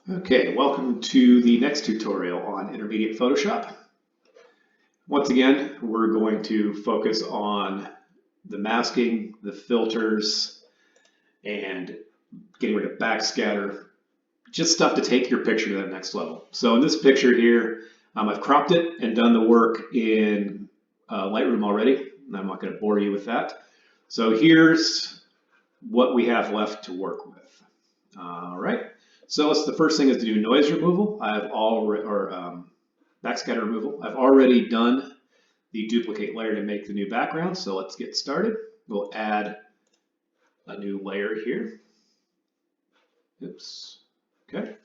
Okay, welcome to the next tutorial on Intermediate Photoshop. Once again, we're going to focus on the masking, the filters, and getting rid of backscatter, just stuff to take your picture to that next level. So in this picture here, I've cropped it and done the work in Lightroom already. I'm not going to bore you with that. So here's what we have left to work with. All right. So the first thing is to do noise removal. Backscatter removal. I've already done the duplicate layer to make the new background. So let's get started. We'll add a new layer here. Oops. Okay.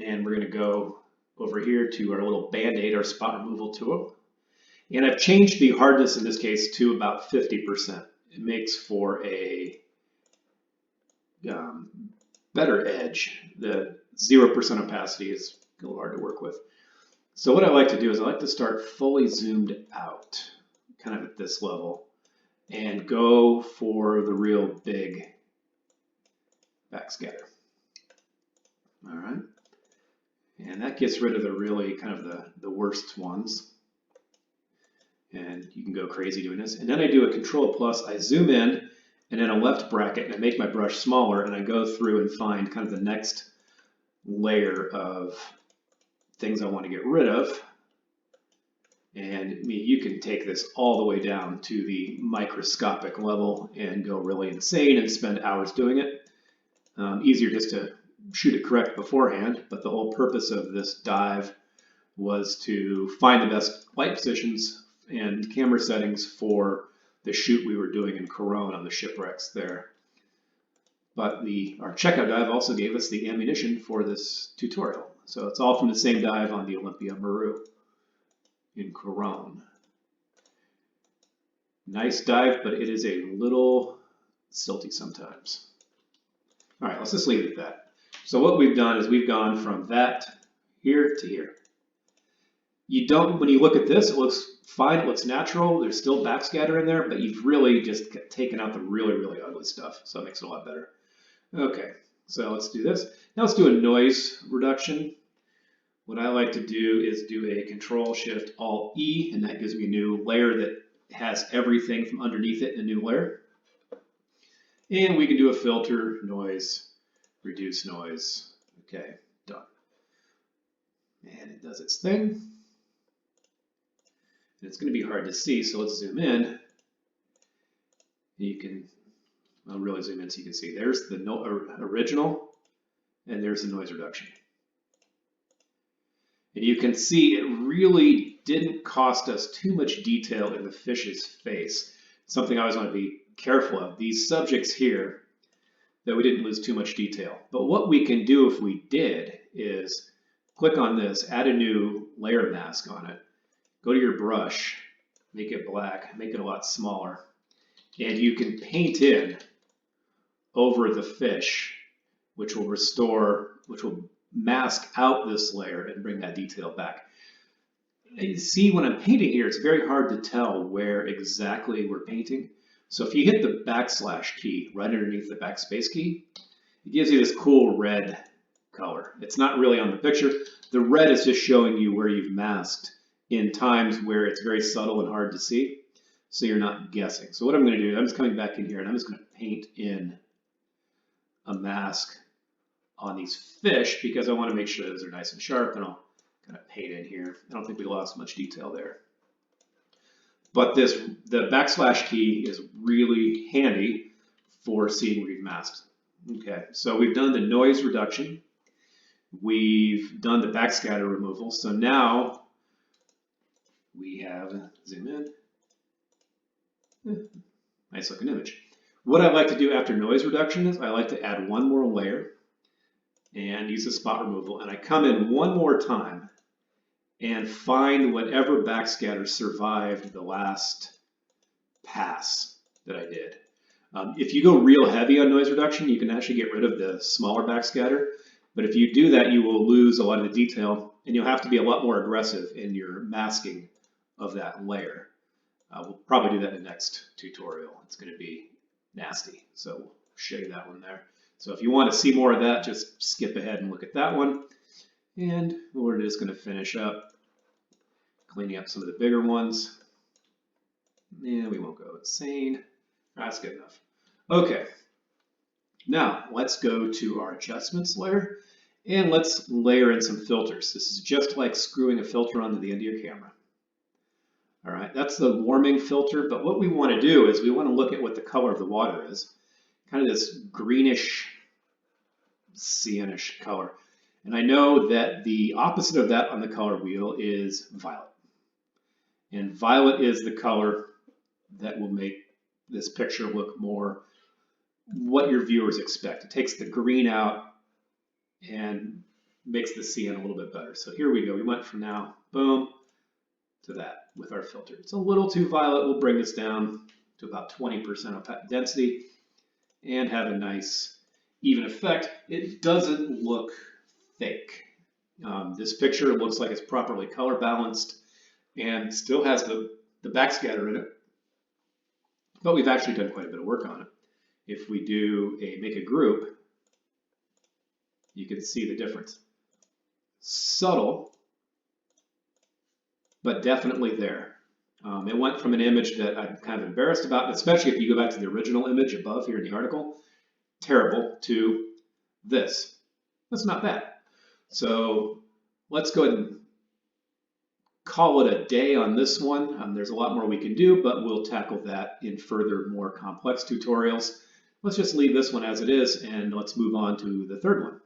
And we're going to go over here to our little Band-Aid, our spot removal tool. And I've changed the hardness in this case to about 50%. It makes for a better edge. The 0% opacity is a little hard to work with. So what I like to do is I like to start fully zoomed out, kind of at this level, and go for the real big backscatter. All right. And that gets rid of the really kind of the worst ones. And you can go crazy doing this. And then I do a Control plus, I zoom in, and then a left bracket, and I make my brush smaller, and I go through and find kind of the next layer of things I want to get rid of. And you can take this all the way down to the microscopic level and go really insane and spend hours doing it. Easier just to shoot it correct beforehand, but the whole purpose of this dive was to find the best light positions and camera settings for the shoot we were doing in Corona on the shipwrecks there. But our checkout dive also gave us the ammunition for this tutorial. So it's all from the same dive on the Olympia Maru in Corona. Nice dive, but it is a little silty sometimes. All right, let's just leave it at that. So what we've done is we've gone from that here to here. When you look at this, it looks fine, it looks natural, there's still backscatter in there, but you've really just taken out the really, really ugly stuff, so it makes it a lot better. Okay, so let's do this. Now let's do a noise reduction. What I like to do is do a Control-Shift-Alt-E, and that gives me a new layer that has everything from underneath it in a new layer. And we can do a filter, noise, reduce noise. Okay, done. And it does its thing. It's going to be hard to see, so let's zoom in. I'll really zoom in so you can see. There's the original, and there's the noise reduction. And you can see it really didn't cost us too much detail in the fish's face. Something I always want to be careful of. These subjects here, that we didn't lose too much detail. But what we can do if we did is click on this, add a new layer mask on it. Go to your brush, make it black, make it a lot smaller, and you can paint in over the fish, which will mask out this layer and bring that detail back. And you see when I'm painting here, it's very hard to tell where exactly we're painting. So if you hit the backslash key right underneath the backspace key, it gives you this cool red color. It's not really on the picture. The red is just showing you where you've masked in times where it's very subtle and hard to see, so you're not guessing. So what I'm going to do, I'm just coming back in here and I'm just going to paint in a mask on these fish because I want to make sure those are nice and sharp, and I'll kind of paint in here. I don't think we lost much detail there. But the backslash key is really handy for seeing where you've masked. Okay, so we've done the noise reduction. We've done the backscatter removal. So now we have, zoom in, nice looking image. What I like to do after noise reduction is I like to add one more layer and use the spot removal, and I come in one more time and find whatever backscatter survived the last pass that I did. If you go real heavy on noise reduction, you can actually get rid of the smaller backscatter, but if you do that, you will lose a lot of the detail, and you'll have to be a lot more aggressive in your masking of that layer. We'll probably do that in the next tutorial. It's going to be nasty, so we'll show you that one there. So if you want to see more of that, just skip ahead and look at that one. And we're just going to finish up cleaning up some of the bigger ones. And we won't go insane. That's good enough. Okay, now let's go to our adjustments layer and let's layer in some filters. This is just like screwing a filter onto the end of your camera. All right, that's the warming filter, but what we want to do is we want to look at what the color of the water is. Kind of this greenish, cyanish color. And I know that the opposite of that on the color wheel is violet. And violet is the color that will make this picture look more what your viewers expect. It takes the green out and makes the cyan a little bit better. So here we go. We went from now, boom, to that with our filter. It's a little too violet. We'll bring this down to about 20% density and have a nice even effect. It doesn't look fake. This picture looks like it's properly color balanced and still has the backscatter in it, but we've actually done quite a bit of work on it. If we do make a group, you can see the difference. Subtle, but definitely there. It went from an image that I'm kind of embarrassed about, especially if you go back to the original image above here in the article, terrible, to this. That's not bad. So let's go ahead and call it a day on this one. There's a lot more we can do, but we'll tackle that in further, more complex tutorials. Let's just leave this one as it is, and let's move on to the third one.